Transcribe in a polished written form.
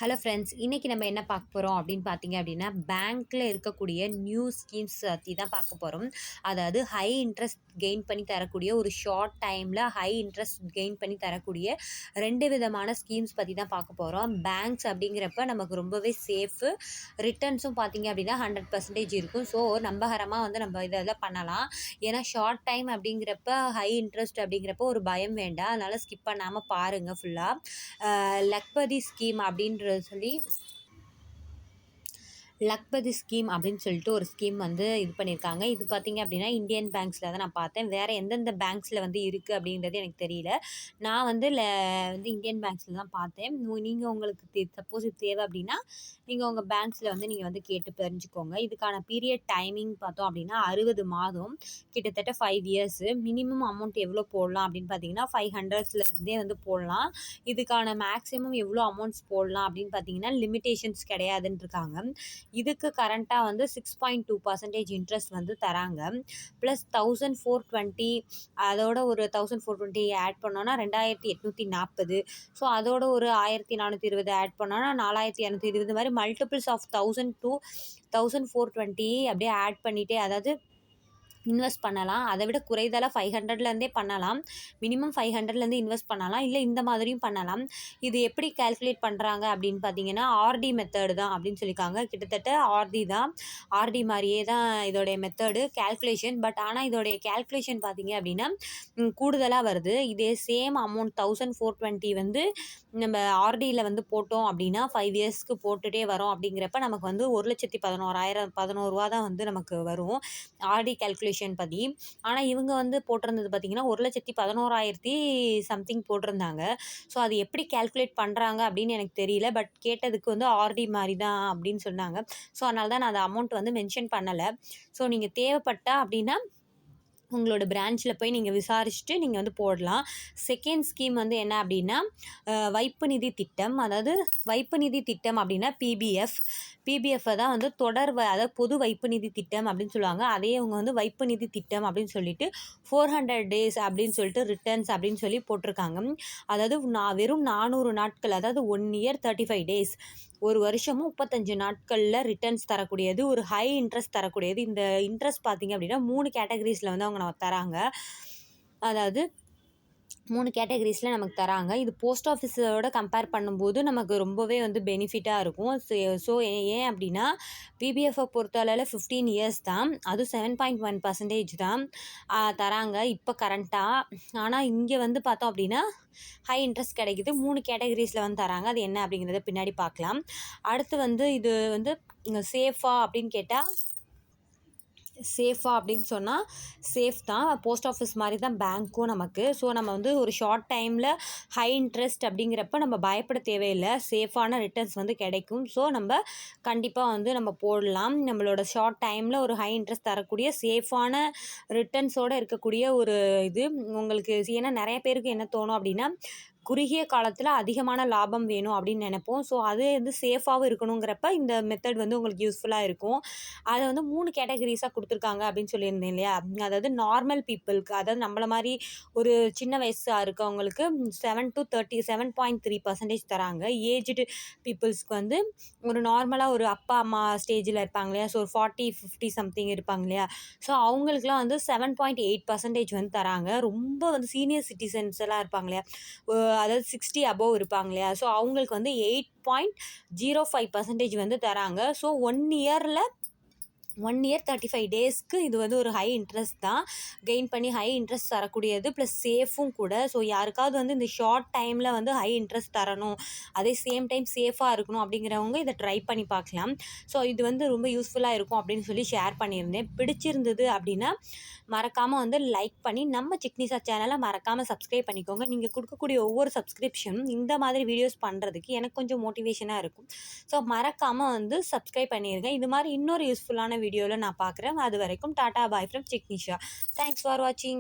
Hello friends, இன்னைக்கு நம்ம என்ன பார்க்க போகிறோம் அப்படின்னு பார்த்தீங்க அப்படின்னா, பேங்க்கில் இருக்கக்கூடிய நியூ ஸ்கீம்ஸ் பற்றி தான் பார்க்க போகிறோம். அதாவது ஹை இன்ட்ரெஸ்ட் கெயின் பண்ணி தரக்கூடிய ஒரு ஷார்ட் டைமில் ஹை இன்ட்ரெஸ்ட் கெயின் பண்ணி தரக்கூடிய 2 விதமான ஸ்கீம்ஸ் பற்றி தான் பார்க்க போகிறோம். பேங்க்ஸ் அப்படிங்கிறப்ப நமக்கு ரொம்பவே சேஃபு, ரிட்டர்ன்ஸும் பார்த்தீங்க அப்படின்னா 100% இருக்கும். ஸோ நம்பகரமாக வந்து நம்ம இதெல்லாம் பண்ணலாம். ஏன்னா ஷார்ட் டைம் அப்படிங்கிறப்ப ஹை இன்ட்ரெஸ்ட் அப்படிங்கிறப்ப ஒரு பயம் வேண்டாம். அதனால் ஸ்கிப் பண்ணாமல் பாருங்கள் ஃபுல்லாக. லக்பதி ஸ்கீம் அப்படின்ற சொல்லி லக்பதி ஸ்கீம் அப்படின்னு சொல்லிட்டு ஒரு ஸ்கீம் வந்து இது பண்ணியிருக்காங்க. இது பார்த்தீங்க அப்படின்னா இந்தியன் பேங்க்ஸில் தான் நான் பார்த்தேன். வேறு எந்தெந்த பேங்க்ஸில் வந்து இருக்குது அப்படின்றது எனக்கு தெரியல. நான் வந்து இந்தியன் பேங்க்ஸில் தான் பார்த்தேன். நீங்கள் உங்களுக்கு சப்போஸ் இது தேவை அப்படின்னா நீங்கள் உங்கள் பேங்க்ஸில் வந்து நீங்கள் வந்து கேட்டு தெரிஞ்சுக்கோங்க. இதுக்கான பீரியட் டைமிங் பார்த்தோம் அப்படின்னா 60 மாதம், கிட்டத்தட்ட 5 இயர்ஸு. மினிமம் அமௌண்ட் எவ்வளோ போடலாம் அப்படின்னு பார்த்தீங்கன்னா 500ஸ்லேருந்தே வந்து போடலாம். இதுக்கான மேக்ஸிமம் எவ்வளோ அமௌண்ட்ஸ் போடலாம் அப்படின்னு பார்த்தீங்கன்னா லிமிட்டேஷன்ஸ் கிடையாதுன்னு இருக்காங்க. இதுக்கு கரண்ட்டாக வந்து 6.2% இன்ட்ரெஸ்ட் வந்து தராங்க. ப்ளஸ் 1420, அதோட ஒரு 1420 ஆட் பண்ணோன்னா 2840. ஸோ அதோட ஒரு 1420 ஆட் பண்ணோன்னா 4220 மாதிரி மல்டிபிள்ஸ் ஆஃப் 1000 to 1420 அப்படியே ஆட் பண்ணிகிட்டே, அதாவது இன்வெஸ்ட் பண்ணலாம். அதை விட குறைதலாக 500லேருந்தே பண்ணலாம். மினிமம் 500லேருந்து இன்வெஸ்ட் பண்ணலாம். இல்லை இந்த மாதிரியும் பண்ணலாம். இது எப்படி கால்குலேட் பண்ணுறாங்க அப்படின்னு பார்த்தீங்கன்னா ஆர்டி மெத்தடு தான் அப்படின்னு சொல்லியிருக்காங்க. கிட்டத்தட்ட ஆர்டி தான், ஆர்டி மாதிரியே தான் இதோடைய மெத்தடு கால்குலேஷன். பட் ஆனால் இதோடைய கால்குலேஷன் பார்த்தீங்க அப்படின்னா கூடுதலாக வருது. இதே சேம் அமௌண்ட் 1420 வந்து நம்ம ஆர்டியில் வந்து போட்டோம் அப்படின்னா 5 இயர்ஸ்க்கு போட்டுகிட்டே வரோம். அப்படிங்கிறப்ப நமக்கு வந்து 1,11,000 தான் வந்து நமக்கு வரும் ஆர்டி கால்குலேஷன் படி. ஆனால் இவங்க வந்து போட்டிருந்தது பார்த்தீங்கன்னா 1,11,000 சம்திங் போட்டிருந்தாங்க. ஸோ அது எப்படி கால்குலேட் பண்ணுறாங்க அப்படின்னு எனக்கு தெரியல. பட் கேட்டதுக்கு வந்து ஆர்டி மாதிரி தான் அப்படின்னு சொன்னாங்க. ஸோ அதனால தான் நான் அந்த அமௌண்ட் வந்து மென்ஷன் பண்ணலை. ஸோ நீங்கள் தேவைப்பட்டா அப்படின்னா உங்களோட பிரான்ச்சில் போய் நீங்கள் விசாரிச்சுட்டு நீங்கள் வந்து போடலாம். செகண்ட் ஸ்கீம் வந்து என்ன அப்படின்னா வைப்பு நிதி திட்டம். அதாவது வைப்பு நிதி திட்டம் அப்படின்னா பிபிஎஃப்பை தான் வந்து அதாவது பொது வைப்பு நிதி திட்டம் அப்படின்னு சொல்லுவாங்க. அதே அவங்க வந்து வைப்பு நிதி திட்டம் அப்படின்னு சொல்லிட்டு 400 days அப்படின்னு சொல்லிட்டு ரிட்டர்ன்ஸ் அப்படின்னு சொல்லி போட்டிருக்காங்க. அதாவது வெறும் 400 நாட்கள், அதாவது 1 year 35 days, ஒரு வருஷமும் 35 நாட்களில் ரிட்டர்ன்ஸ் தரக்கூடியது, ஒரு ஹை இன்ட்ரெஸ்ட் தரக்கூடியது. இந்த இன்ட்ரெஸ்ட் பார்த்திங்க அப்படின்னா 3 கேட்டகரிஸில் வந்து அவங்க நம்ம தராங்க. அதாவது 3 கேட்டகரிஸில் நமக்கு தராங்க. இது போஸ்ட் ஆஃபீஸோட கம்பேர் பண்ணும்போது நமக்கு ரொம்பவே வந்து பெனிஃபிட்டாக இருக்கும். ஸோ ஏன் அப்படின்னா பிபிஎஃப்பை பொறுத்தளவில் 15 இயர்ஸ் தான், அதுவும் 7.1% தான் தராங்க இப்போ கரண்ட்டாக. ஆனால் இங்கே வந்து பார்த்தோம் அப்படின்னா ஹை இன்ட்ரெஸ்ட் கிடைக்குது. 3 கேட்டகரிஸில் வந்து தராங்க. அது என்ன அப்படிங்கிறத பின்னாடி பார்க்கலாம். அடுத்து வந்து இது வந்து சேஃபா அப்படின்னு கேட்டால் சேஃபா அப்படின்னு சொன்னால் சேஃப் தான். போஸ்ட் ஆஃபீஸ் மாதிரி தான் பேங்க்கும் நமக்கு. ஸோ நம்ம வந்து ஒரு ஷார்ட் டைமில் ஹை இன்ட்ரெஸ்ட் அப்படிங்கிறப்ப நம்ம பயப்பட தேவையில்லை. சேஃபான ரிட்டர்ன்ஸ் வந்து கிடைக்கும். ஸோ நம்ம கண்டிப்பாக வந்து நம்ம போடலாம். நம்மளோட ஷார்ட் டைமில் ஒரு ஹை இன்ட்ரெஸ்ட் தரக்கூடிய சேஃபான ரிட்டர்ன்ஸோடு இருக்கக்கூடிய ஒரு இது உங்களுக்கு. ஏன்னா நிறைய பேருக்கு என்ன தோணும் அப்படின்னா குறுகிய காலத்தில் அதிகமான லாபம் வேணும் அப்படின்னு நினைப்போம். ஸோ அது வந்து சேஃபாகவும் இருக்கணுங்கிறப்ப இந்த மெத்தட் வந்து உங்களுக்கு யூஸ்ஃபுல்லாக இருக்கும். அதை வந்து 3 கேட்டகரிஸாக கொடுத்துருக்காங்க அப்படின்னு சொல்லியிருந்தேன் இல்லையா. அதாவது நார்மல் பீப்புளுக்கு, அதாவது நம்மள மாதிரி ஒரு சின்ன வயசாக இருக்கவங்களுக்கு 7 to 37.3% தராங்க. ஏஜ்டு பீப்புள்ஸ்க்கு வந்து ஒரு நார்மலாக ஒரு அப்பா அம்மா ஸ்டேஜில் இருப்பாங்க இல்லையா. ஸோ ஒரு 40-50 சம்திங் இருப்பாங்க இல்லையா. ஸோ அவங்களுக்குலாம் வந்து 7.8% வந்து தராங்க. ரொம்ப வந்து சீனியர் சிட்டிசன்ஸ் எல்லாம் இருப்பாங்க இல்லையா, அதாவது 60 above இருப்பாங்க இல்லையா. ஸோ அவங்களுக்கு வந்து 8.05% வந்து தராங்க. ஸோ 1 year 35 daysக்கு இது வந்து ஒரு ஹை இன்ட்ரெஸ்ட் தான், கெயின் பண்ணி ஹை இன்ட்ரெஸ்ட் தரக்கூடியது, ப்ளஸ் சேஃபும் கூட. ஸோ யாருக்காவது வந்து இந்த ஷார்ட் டைமில் வந்து ஹை இன்ட்ரெஸ்ட் தரணும், அதே சேம் டைம் சேஃபாக இருக்கணும் அப்படிங்கிறவங்க இதை ட்ரை பண்ணி பார்க்கலாம். ஸோ இது வந்து ரொம்ப யூஸ்ஃபுல்லாக இருக்கும் அப்படின்னு சொல்லி ஷேர் பண்ணியிருந்தேன். பிடிச்சிருந்தது அப்படின்னா மறக்காமல் வந்து லைக் பண்ணி நம்ம சிக்னிஷா சேனலை மறக்காமல் சப்ஸ்கிரைப் பண்ணிக்கோங்க. நீங்கள் கொடுக்கக்கூடிய ஒவ்வொரு சப்ஸ்கிரிப்ஷனும் இந்த மாதிரி வீடியோஸ் பண்ணுறதுக்கு எனக்கு கொஞ்சம் மோட்டிவேஷனாக இருக்கும். ஸோ மறக்காமல் வந்து சப்ஸ்கிரைப் பண்ணிடுங்க. இது மாதிரி இன்னொரு யூஸ்ஃபுல்லான வீடியோவில் நான் பார்க்குறேன். அது வரைக்கும் Tata bye from Signisha. Thanks for வாட்சிங்.